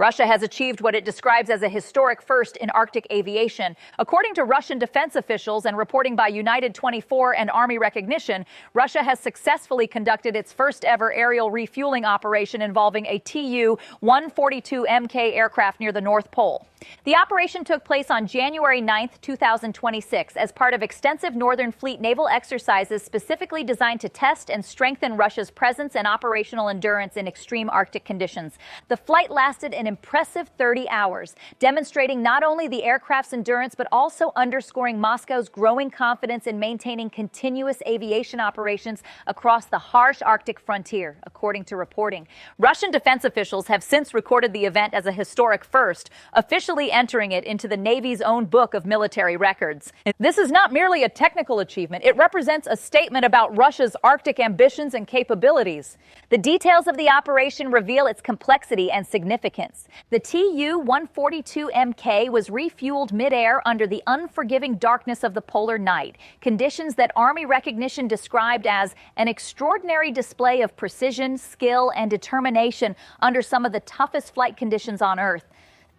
Russia has achieved what it describes as a historic first in Arctic aviation. According to Russian defense officials and reporting by United 24 and Army Recognition, Russia has successfully conducted its first ever aerial refueling operation involving a Tu-142Mk aircraft near the North Pole. The operation took place on January 9, 2026, as part of extensive Northern Fleet naval exercises specifically designed to test and strengthen Russia's presence and operational endurance in extreme Arctic conditions. The flight lasted an impressive 30 hours, demonstrating not only the aircraft's endurance but also underscoring Moscow's growing confidence in maintaining continuous aviation operations across the harsh Arctic frontier, according to reporting. Russian defense officials have since recorded the event as a historic first, officially entering it into the Navy's own book of military records. This is not merely a technical achievement, it represents a statement about Russia's Arctic ambitions and capabilities. The details of the operation reveal its complexity and significance. The Tu-142Mk was refueled midair under the unforgiving darkness of the polar night, conditions that Army Recognition described as an extraordinary display of precision, skill, and determination under some of the toughest flight conditions on Earth.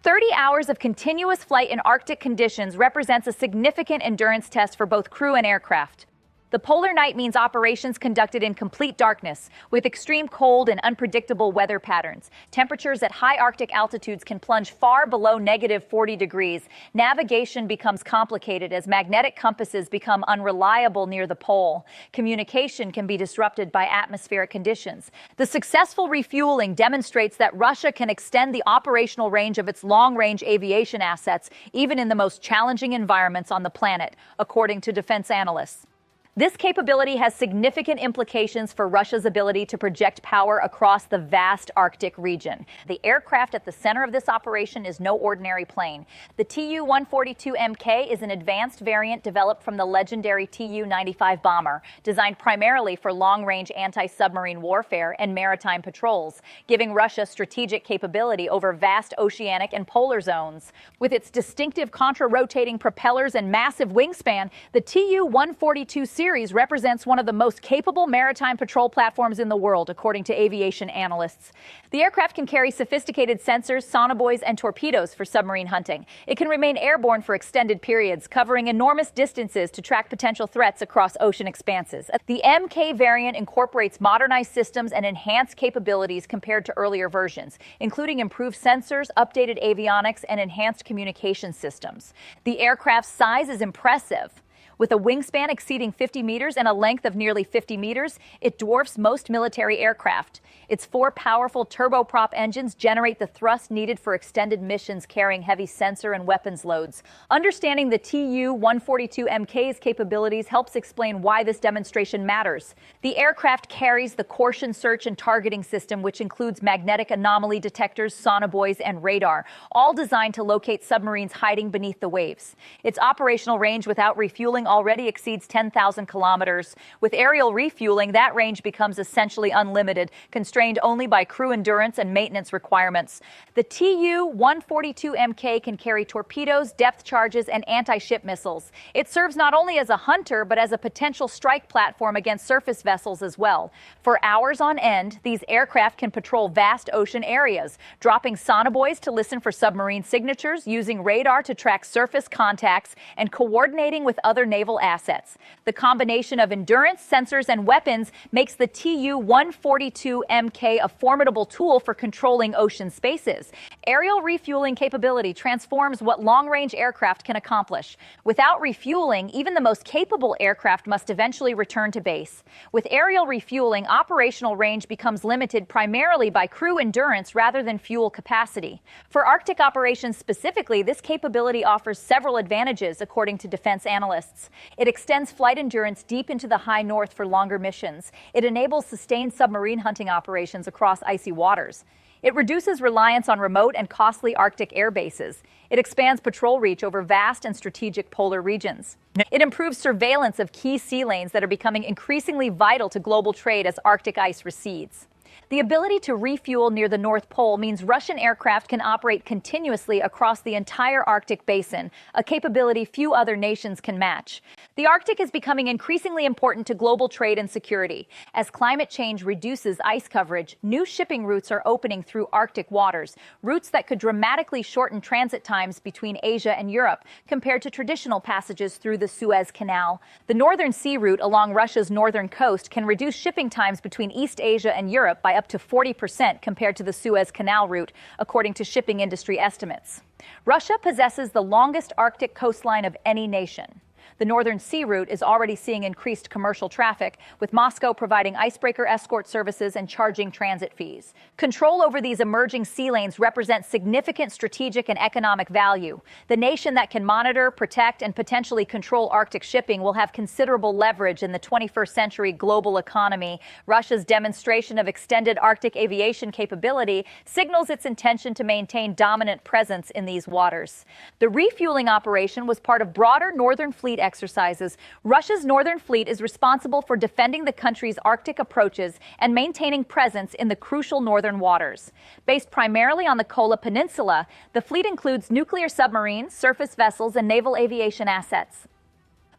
30 hours of continuous flight in Arctic conditions represents a significant endurance test for both crew and aircraft. The polar night means operations conducted in complete darkness, with extreme cold and unpredictable weather patterns. Temperatures at high Arctic altitudes can plunge far below -40 degrees. Navigation becomes complicated as magnetic compasses become unreliable near the pole. Communication can be disrupted by atmospheric conditions. The successful refueling demonstrates that Russia can extend the operational range of its long-range aviation assets, even in the most challenging environments on the planet, according to defense analysts. This capability has significant implications for Russia's ability to project power across the vast Arctic region. The aircraft at the center of this operation is no ordinary plane. The Tu-142Mk is an advanced variant developed from the legendary Tu-95 bomber, designed primarily for long-range anti-submarine warfare and maritime patrols, giving Russia strategic capability over vast oceanic and polar zones. With its distinctive contra-rotating propellers and massive wingspan, the Tu-142 series represents one of the most capable maritime patrol platforms in the world, according to aviation analysts. The aircraft can carry sophisticated sensors, sonobuoys, and torpedoes for submarine hunting. It can remain airborne for extended periods, covering enormous distances to track potential threats across ocean expanses. The Mk variant incorporates modernized systems and enhanced capabilities compared to earlier versions, including improved sensors, updated avionics, and enhanced communication systems. The aircraft's size is impressive. With a wingspan exceeding 50 meters and a length of nearly 50 meters, it dwarfs most military aircraft. Its 4 powerful turboprop engines generate the thrust needed for extended missions carrying heavy sensor and weapons loads. Understanding the Tu-142Mk's capabilities helps explain why this demonstration matters. The aircraft carries the Corsian search and targeting system, which includes magnetic anomaly detectors, sonobuoys, and radar, all designed to locate submarines hiding beneath the waves. Its operational range without refueling already exceeds 10,000 kilometers. With aerial refueling, that range becomes essentially unlimited, constrained only by crew endurance and maintenance requirements. The Tu-142Mk can carry torpedoes, depth charges, and anti-ship missiles. It serves not only as a hunter, but as a potential strike platform against surface vessels as well. For hours on end, these aircraft can patrol vast ocean areas, dropping sonobuoys to listen for submarine signatures, using radar to track surface contacts, and coordinating with other naval assets. The combination of endurance, sensors, and weapons makes the Tu-142Mk a formidable tool for controlling ocean spaces. Aerial refueling capability transforms what long-range aircraft can accomplish. Without refueling, even the most capable aircraft must eventually return to base. With aerial refueling, operational range becomes limited primarily by crew endurance rather than fuel capacity. For Arctic operations specifically, this capability offers several advantages, according to defense analysts. It extends flight endurance deep into the high north for longer missions. It enables sustained submarine hunting operations across icy waters. It reduces reliance on remote and costly Arctic air bases. It expands patrol reach over vast and strategic polar regions. It improves surveillance of key sea lanes that are becoming increasingly vital to global trade as Arctic ice recedes. The ability to refuel near the North Pole means Russian aircraft can operate continuously across the entire Arctic basin, a capability few other nations can match. The Arctic is becoming increasingly important to global trade and security. As climate change reduces ice coverage, new shipping routes are opening through Arctic waters, routes that could dramatically shorten transit times between Asia and Europe compared to traditional passages through the Suez Canal. The Northern Sea Route along Russia's northern coast can reduce shipping times between East Asia and Europe by up to 40% compared to the Suez Canal route, according to shipping industry estimates. Russia possesses the longest Arctic coastline of any nation. The Northern Sea Route is already seeing increased commercial traffic, with Moscow providing icebreaker escort services and charging transit fees. Control over these emerging sea lanes represents significant strategic and economic value. The nation that can monitor, protect, and potentially control Arctic shipping will have considerable leverage in the 21st century global economy. Russia's demonstration of extended Arctic aviation capability signals its intention to maintain dominant presence in these waters. The refueling operation was part of broader Northern Fleet exercises. Russia's Northern Fleet is responsible for defending the country's Arctic approaches and maintaining presence in the crucial northern waters. Based primarily on the Kola Peninsula, the fleet includes nuclear submarines, surface vessels, and naval aviation assets.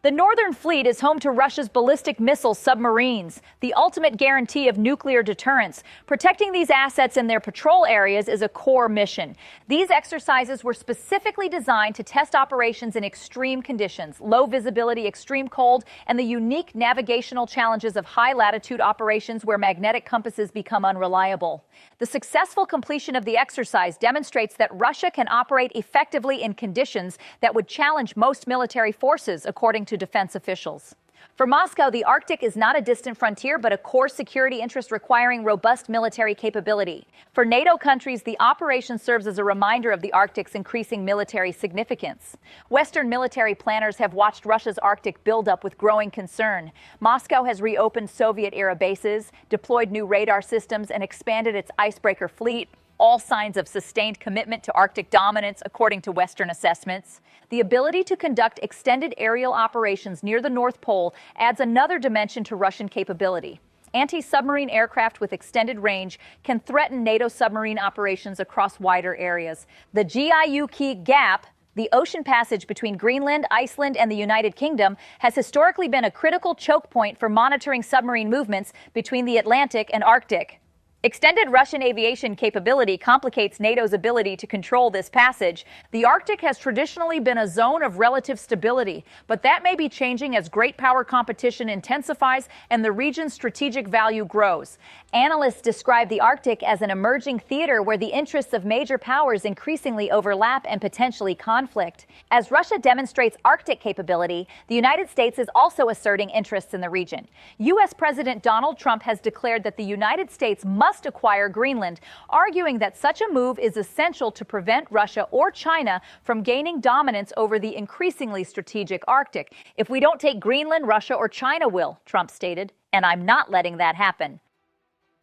The Northern Fleet is home to Russia's ballistic missile submarines, the ultimate guarantee of nuclear deterrence. Protecting these assets in their patrol areas is a core mission. These exercises were specifically designed to test operations in extreme conditions, low visibility, extreme cold, and the unique navigational challenges of high-latitude operations where magnetic compasses become unreliable. The successful completion of the exercise demonstrates that Russia can operate effectively in conditions that would challenge most military forces, according to defense officials. For Moscow, the Arctic is not a distant frontier, but a core security interest requiring robust military capability. For NATO countries, the operation serves as a reminder of the Arctic's increasing military significance. Western military planners have watched Russia's Arctic buildup with growing concern. Moscow has reopened Soviet-era bases, deployed new radar systems, and expanded its icebreaker fleet. All signs of sustained commitment to Arctic dominance, according to Western assessments. The ability to conduct extended aerial operations near the North Pole adds another dimension to Russian capability. Anti-submarine aircraft with extended range can threaten NATO submarine operations across wider areas. The GIUK Gap, the ocean passage between Greenland, Iceland, and the United Kingdom, has historically been a critical choke point for monitoring submarine movements between the Atlantic and Arctic. Extended Russian aviation capability complicates NATO's ability to control this passage. The Arctic has traditionally been a zone of relative stability, but that may be changing as great power competition intensifies and the region's strategic value grows. Analysts describe the Arctic as an emerging theater where the interests of major powers increasingly overlap and potentially conflict. As Russia demonstrates Arctic capability, the United States is also asserting interests in the region. U.S. President Donald Trump has declared that the United States must acquire Greenland, arguing that such a move is essential to prevent Russia or China from gaining dominance over the increasingly strategic Arctic. If we don't take Greenland, Russia or China will, Trump stated, and I'm not letting that happen.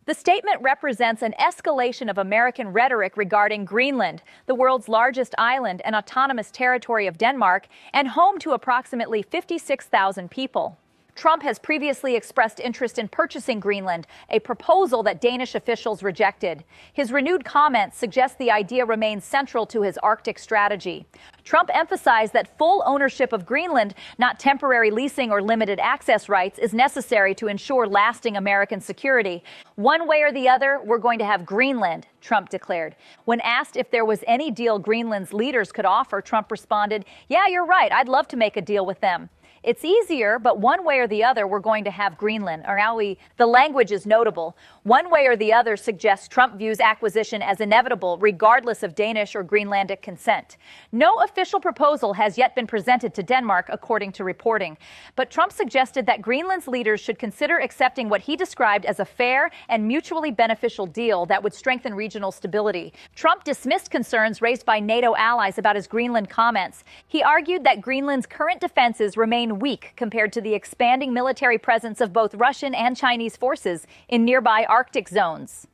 The statement represents an escalation of American rhetoric regarding Greenland, the world's largest island and autonomous territory of Denmark, and home to approximately 56,000 people. Trump has previously expressed interest in purchasing Greenland, a proposal that Danish officials rejected. His renewed comments suggest the idea remains central to his Arctic strategy. Trump emphasized that full ownership of Greenland, not temporary leasing or limited access rights, is necessary to ensure lasting American security. One way or the other, we're going to have Greenland, Trump declared. When asked if there was any deal Greenland's leaders could offer, Trump responded, "Yeah, you're right. I'd love to make a deal with them. It's easier, but one way or the other, we're going to have Greenland." The language is notable. One way or the other suggests Trump views acquisition as inevitable, regardless of Danish or Greenlandic consent. No official proposal has yet been presented to Denmark, according to reporting. But Trump suggested that Greenland's leaders should consider accepting what he described as a fair and mutually beneficial deal that would strengthen regional stability. Trump dismissed concerns raised by NATO allies about his Greenland comments. He argued that Greenland's current defenses remain weak compared to the expanding military presence of both Russian and Chinese forces in nearby Arctic zones.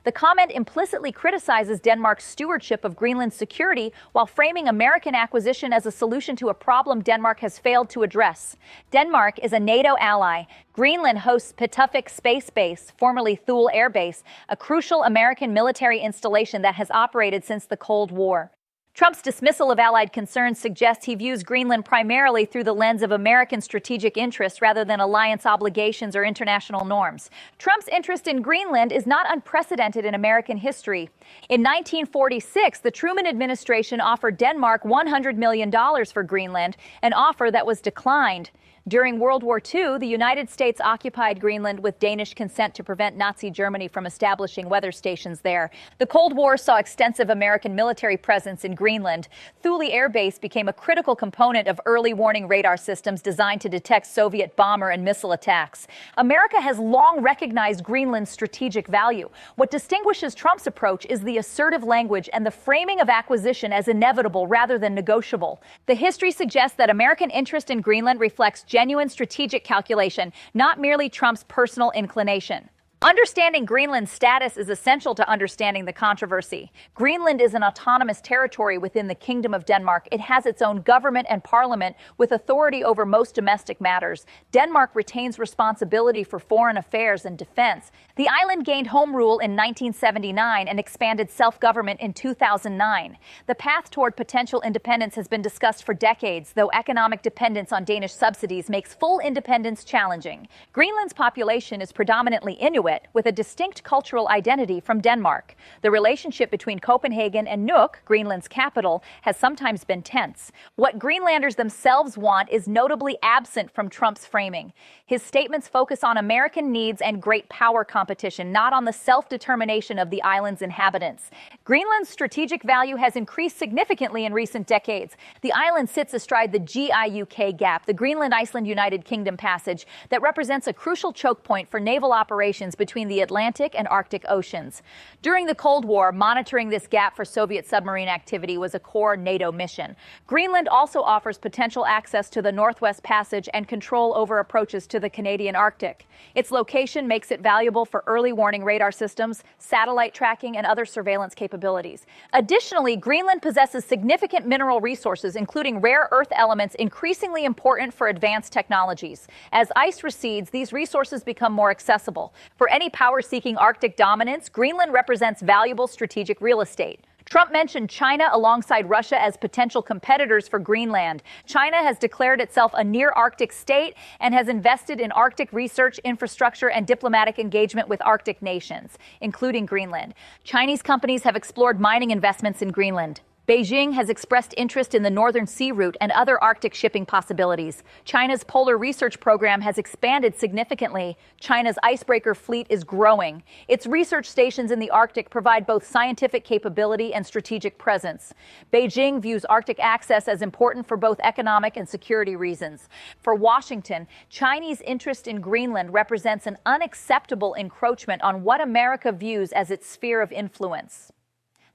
The comment implicitly criticizes Denmark's stewardship of Greenland's security while framing American acquisition as a solution to a problem Denmark has failed to address. Denmark is a NATO ally. Greenland hosts Pituffik Space Base, formerly Thule Air Base, a crucial American military installation that has operated since the Cold War. Trump's dismissal of allied concerns suggests he views Greenland primarily through the lens of American strategic interests rather than alliance obligations or international norms. Trump's interest in Greenland is not unprecedented in American history. In 1946, the Truman administration offered Denmark $100 million for Greenland, an offer that was declined. During World War II, the United States occupied Greenland with Danish consent to prevent Nazi Germany from establishing weather stations there. The Cold War saw extensive American military presence in Greenland. Thule Air Base became a critical component of early warning radar systems designed to detect Soviet bomber and missile attacks. America has long recognized Greenland's strategic value. What distinguishes Trump's approach is the assertive language and the framing of acquisition as inevitable rather than negotiable. The history suggests that American interest in Greenland reflects genuine strategic calculation, not merely Trump's personal inclination. Understanding Greenland's status is essential to understanding the controversy. Greenland is an autonomous territory within the Kingdom of Denmark. It has its own government and parliament with authority over most domestic matters. Denmark retains responsibility for foreign affairs and defense. The island gained home rule in 1979 and expanded self-government in 2009. The path toward potential independence has been discussed for decades, though economic dependence on Danish subsidies makes full independence challenging. Greenland's population is predominantly Inuit, with a distinct cultural identity from Denmark. The relationship between Copenhagen and Nuuk, Greenland's capital, has sometimes been tense. What Greenlanders themselves want is notably absent from Trump's framing. His statements focus on American needs and great power competition, not on the self-determination of the island's inhabitants. Greenland's strategic value has increased significantly in recent decades. The island sits astride the GIUK Gap, the Greenland-Iceland-United Kingdom passage, that represents a crucial choke point for naval operations between the Atlantic and Arctic Oceans. During the Cold War, monitoring this gap for Soviet submarine activity was a core NATO mission. Greenland also offers potential access to the Northwest Passage and control over approaches to the Canadian Arctic. Its location makes it valuable for early warning radar systems, satellite tracking, and other surveillance capabilities. Additionally, Greenland possesses significant mineral resources, including rare earth elements increasingly important for advanced technologies. As ice recedes, these resources become more accessible. For any power-seeking Arctic dominance, Greenland represents valuable strategic real estate. Trump mentioned China alongside Russia as potential competitors for Greenland. China has declared itself a near-Arctic state and has invested in Arctic research, infrastructure, and diplomatic engagement with Arctic nations, including Greenland. Chinese companies have explored mining investments in Greenland. Beijing has expressed interest in the Northern Sea Route and other Arctic shipping possibilities. China's polar research program has expanded significantly. China's icebreaker fleet is growing. Its research stations in the Arctic provide both scientific capability and strategic presence. Beijing views Arctic access as important for both economic and security reasons. For Washington, Chinese interest in Greenland represents an unacceptable encroachment on what America views as its sphere of influence.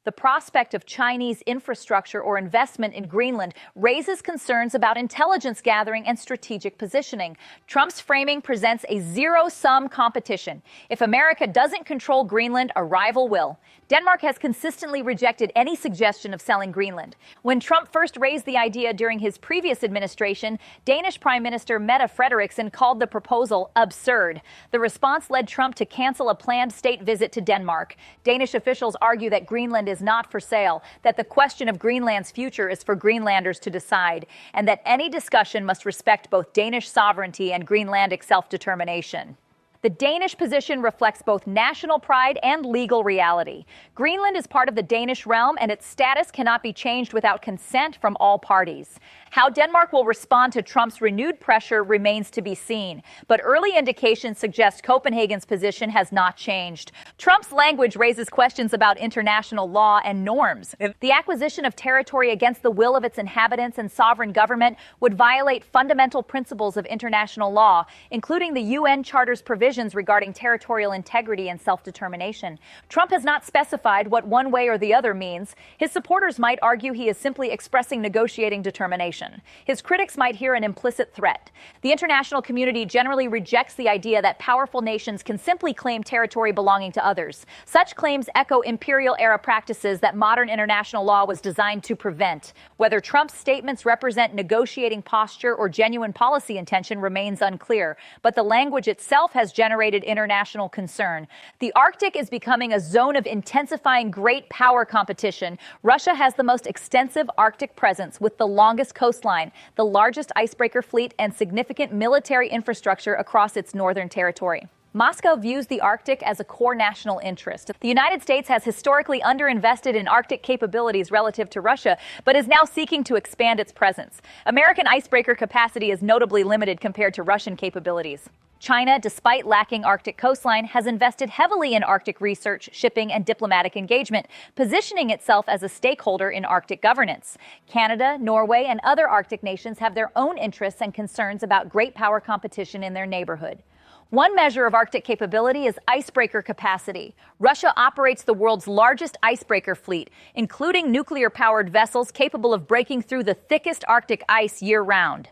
The prospect of Chinese infrastructure or investment in Greenland raises concerns about intelligence gathering and strategic positioning. Trump's framing presents a zero-sum competition. If America doesn't control Greenland, a rival will. Denmark has consistently rejected any suggestion of selling Greenland. When Trump first raised the idea during his previous administration, Danish Prime Minister Mette Frederiksen called the proposal absurd. The response led Trump to cancel a planned state visit to Denmark. Danish officials argue that Greenland is not for sale, that the question of Greenland's future is for Greenlanders to decide, and that any discussion must respect both Danish sovereignty and Greenlandic self-determination. The Danish position reflects both national pride and legal reality. Greenland is part of the Danish realm, and its status cannot be changed without consent from all parties. How Denmark will respond to Trump's renewed pressure remains to be seen, but early indications suggest Copenhagen's position has not changed. Trump's language raises questions about international law and norms. The acquisition of territory against the will of its inhabitants and sovereign government would violate fundamental principles of international law, including the UN Charter's provisions regarding territorial integrity and self-determination. Trump has not specified what one way or the other means. His supporters might argue he is simply expressing negotiating determination. His critics might hear an implicit threat. The international community generally rejects the idea that powerful nations can simply claim territory belonging to others. Such claims echo imperial-era practices that modern international law was designed to prevent. Whether Trump's statements represent negotiating posture or genuine policy intention remains unclear, but the language itself has generated international concern. The Arctic is becoming a zone of intensifying great power competition. Russia has the most extensive Arctic presence with the longest coastline, the largest icebreaker fleet, and significant military infrastructure across its northern territory. Moscow views the Arctic as a core national interest. The United States has historically underinvested in Arctic capabilities relative to Russia, but is now seeking to expand its presence. American icebreaker capacity is notably limited compared to Russian capabilities. China, despite lacking Arctic coastline, has invested heavily in Arctic research, shipping, and diplomatic engagement, positioning itself as a stakeholder in Arctic governance. Canada, Norway, and other Arctic nations have their own interests and concerns about great power competition in their neighborhood. One measure of Arctic capability is icebreaker capacity. Russia operates the world's largest icebreaker fleet, including nuclear-powered vessels capable of breaking through the thickest Arctic ice year-round.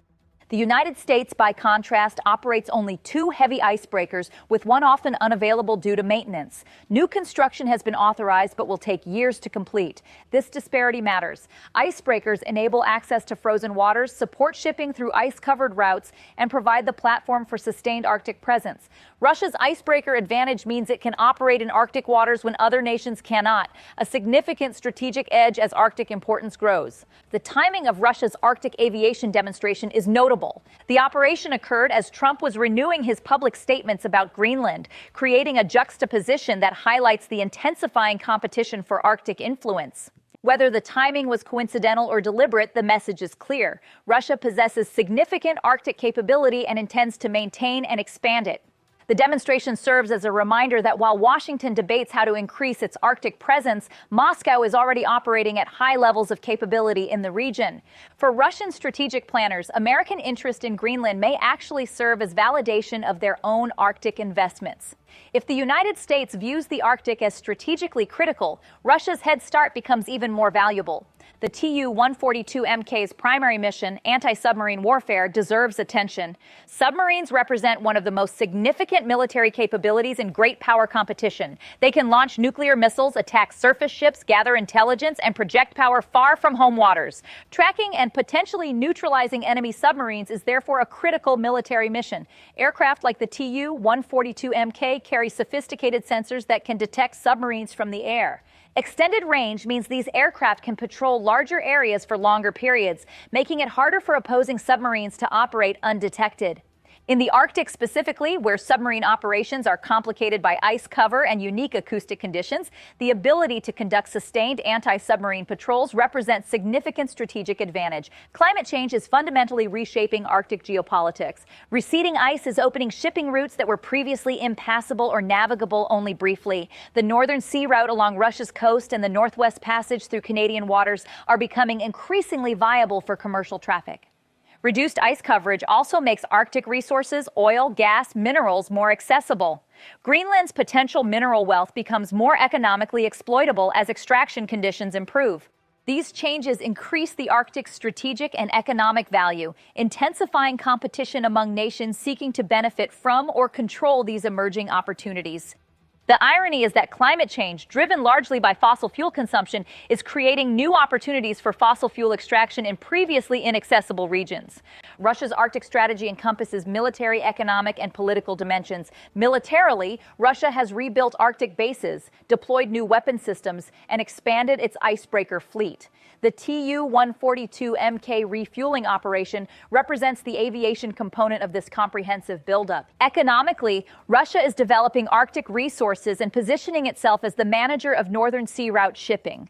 The United States, by contrast, operates only 2 heavy icebreakers, with one often unavailable due to maintenance. New construction has been authorized but will take years to complete. This disparity matters. Icebreakers enable access to frozen waters, support shipping through ice-covered routes, and provide the platform for sustained Arctic presence. Russia's icebreaker advantage means it can operate in Arctic waters when other nations cannot, a significant strategic edge as Arctic importance grows. The timing of Russia's Arctic aviation demonstration is notable. The operation occurred as Trump was renewing his public statements about Greenland, creating a juxtaposition that highlights the intensifying competition for Arctic influence. Whether the timing was coincidental or deliberate, the message is clear. Russia possesses significant Arctic capability and intends to maintain and expand it. The demonstration serves as a reminder that while Washington debates how to increase its Arctic presence, Moscow is already operating at high levels of capability in the region. For Russian strategic planners, American interest in Greenland may actually serve as validation of their own Arctic investments. If the United States views the Arctic as strategically critical, Russia's head start becomes even more valuable. The Tu-142MK's primary mission, anti-submarine warfare, deserves attention. Submarines represent one of the most significant military capabilities in great power competition. They can launch nuclear missiles, attack surface ships, gather intelligence, and project power far from home waters. Tracking and potentially neutralizing enemy submarines is therefore a critical military mission. Aircraft like the Tu-142MK carry sophisticated sensors that can detect submarines from the air. Extended range means these aircraft can patrol larger areas for longer periods, making it harder for opposing submarines to operate undetected. In the Arctic specifically, where submarine operations are complicated by ice cover and unique acoustic conditions, the ability to conduct sustained anti-submarine patrols represents significant strategic advantage. Climate change is fundamentally reshaping Arctic geopolitics. Receding ice is opening shipping routes that were previously impassable or navigable only briefly. The northern sea route along Russia's coast and the Northwest Passage through Canadian waters are becoming increasingly viable for commercial traffic. Reduced ice coverage also makes Arctic resources, oil, gas, minerals more accessible. Greenland's potential mineral wealth becomes more economically exploitable as extraction conditions improve. These changes increase the Arctic's strategic and economic value, intensifying competition among nations seeking to benefit from or control these emerging opportunities. The irony is that climate change, driven largely by fossil fuel consumption, is creating new opportunities for fossil fuel extraction in previously inaccessible regions. Russia's Arctic strategy encompasses military, economic, and political dimensions. Militarily, Russia has rebuilt Arctic bases, deployed new weapon systems, and expanded its icebreaker fleet. The Tu-142MK refueling operation represents the aviation component of this comprehensive buildup. Economically, Russia is developing Arctic resources and positioning itself as the manager of Northern Sea Route shipping.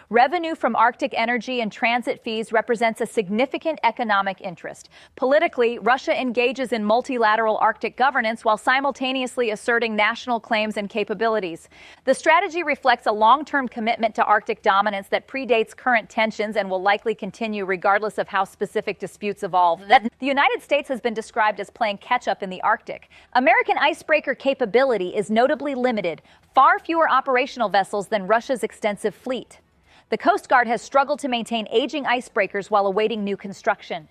Revenue from Arctic energy and transit fees represents a significant economic interest. Politically, Russia engages in multilateral Arctic governance while simultaneously asserting national claims and capabilities. The strategy reflects a long-term commitment to Arctic dominance that predates current tensions and will likely continue regardless of how specific disputes evolve. The United States has been described as playing catch-up in the Arctic. American icebreaker capability is notably limited, far fewer operational vessels than Russia's extensive fleet. The Coast Guard has struggled to maintain aging icebreakers while awaiting new construction.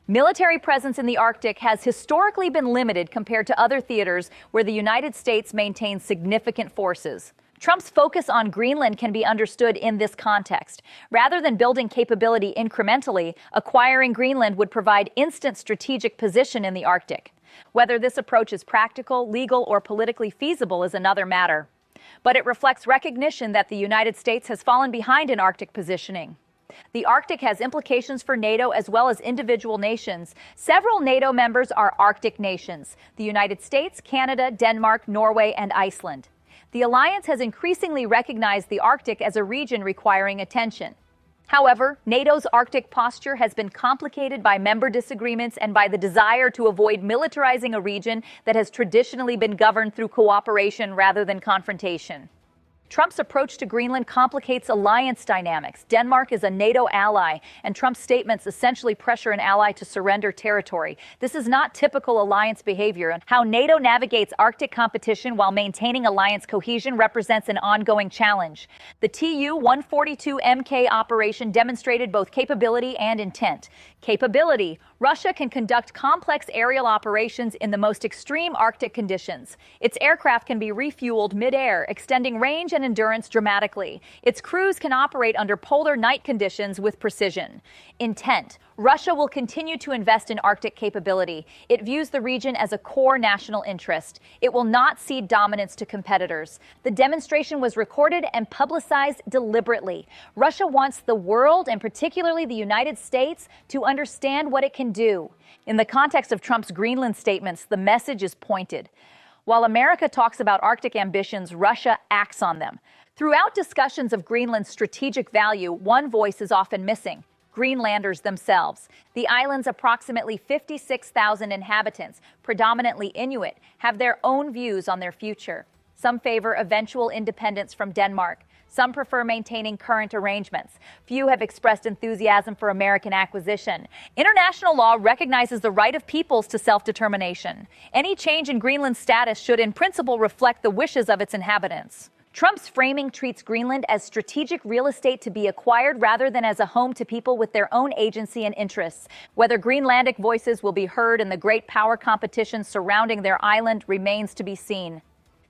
Military presence in the Arctic has historically been limited compared to other theaters where the United States maintains significant forces. Trump's focus on Greenland can be understood in this context. Rather than building capability incrementally, acquiring Greenland would provide instant strategic position in the Arctic. Whether this approach is practical, legal, or politically feasible is another matter. But it reflects recognition that the United States has fallen behind in Arctic positioning. The Arctic has implications for NATO as well as individual nations. Several NATO members are Arctic nations: the United States, Canada, Denmark, Norway, and Iceland. The alliance has increasingly recognized the Arctic as a region requiring attention. However, NATO's Arctic posture has been complicated by member disagreements and by the desire to avoid militarizing a region that has traditionally been governed through cooperation rather than confrontation. Trump's approach to Greenland complicates alliance dynamics. Denmark is a NATO ally, and Trump's statements essentially pressure an ally to surrender territory. This is not typical alliance behavior, and how NATO navigates Arctic competition while maintaining alliance cohesion represents an ongoing challenge. The Tu-142 operation demonstrated both capability and intent. Capability: Russia can conduct complex aerial operations in the most extreme Arctic conditions. Its aircraft can be refueled mid-air, extending range and endurance dramatically. Its crews can operate under polar night conditions with precision. Intent: Russia will continue to invest in Arctic capability. It views the region as a core national interest. It will not cede dominance to competitors. The demonstration was recorded and publicized deliberately. Russia wants the world, and particularly the United States, to understand what it can do. In the context of Trump's Greenland statements, the message is pointed. While America talks about Arctic ambitions, Russia acts on them. Throughout discussions of Greenland's strategic value, one voice is often missing: Greenlanders themselves. The island's approximately 56,000 inhabitants, predominantly Inuit, have their own views on their future. Some favor eventual independence from Denmark. Some prefer maintaining current arrangements. Few have expressed enthusiasm for American acquisition. International law recognizes the right of peoples to self-determination. Any change in Greenland's status should in principle reflect the wishes of its inhabitants. Trump's framing treats Greenland as strategic real estate to be acquired rather than as a home to people with their own agency and interests. Whether Greenlandic voices will be heard in the great power competition surrounding their island remains to be seen.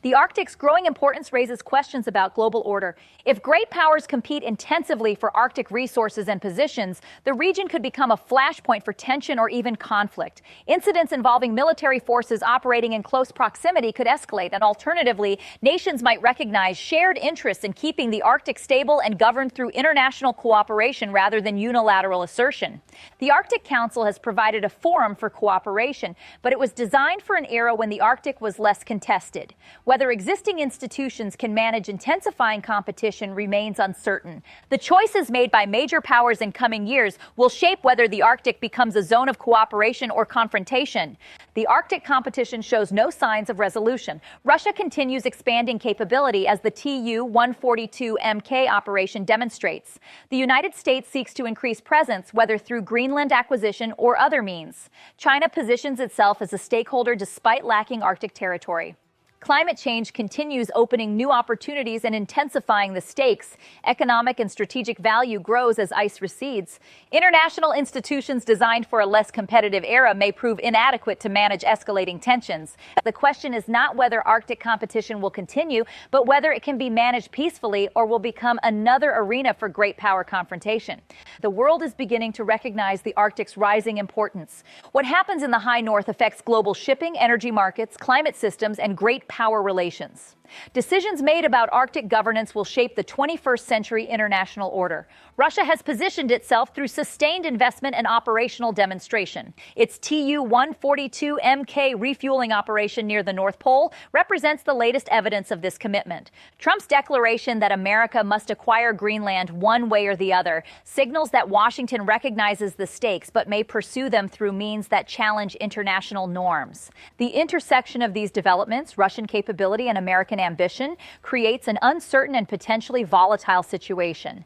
The Arctic's growing importance raises questions about global order. If great powers compete intensively for Arctic resources and positions, the region could become a flashpoint for tension or even conflict. Incidents involving military forces operating in close proximity could escalate, and alternatively, nations might recognize shared interests in keeping the Arctic stable and governed through international cooperation rather than unilateral assertion. The Arctic Council has provided a forum for cooperation, but it was designed for an era when the Arctic was less contested. Whether existing institutions can manage intensifying competition remains uncertain. The choices made by major powers in coming years will shape whether the Arctic becomes a zone of cooperation or confrontation. The Arctic competition shows no signs of resolution. Russia continues expanding capability, as the Tu-142 operation demonstrates. The United States seeks to increase presence, whether through Greenland acquisition or other means. China positions itself as a stakeholder despite lacking Arctic territory. Climate change continues opening new opportunities and intensifying the stakes. Economic and strategic value grows as ice recedes. International institutions designed for a less competitive era may prove inadequate to manage escalating tensions. The question is not whether Arctic competition will continue, but whether it can be managed peacefully or will become another arena for great power confrontation. The world is beginning to recognize the Arctic's rising importance. What happens in the high north affects global shipping, energy markets, climate systems, and great power relations. Decisions made about Arctic governance will shape the 21st century international order. Russia has positioned itself through sustained investment and operational demonstration. Its Tu-142 refueling operation near the North Pole represents the latest evidence of this commitment. Trump's declaration that America must acquire Greenland one way or the other signals that Washington recognizes the stakes but may pursue them through means that challenge international norms. The intersection of these developments, Russian capability and American ambition, creates an uncertain and potentially volatile situation.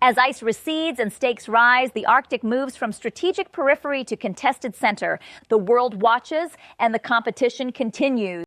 As ice recedes and stakes rise, the Arctic moves from strategic periphery to contested center. The world watches and the competition continues.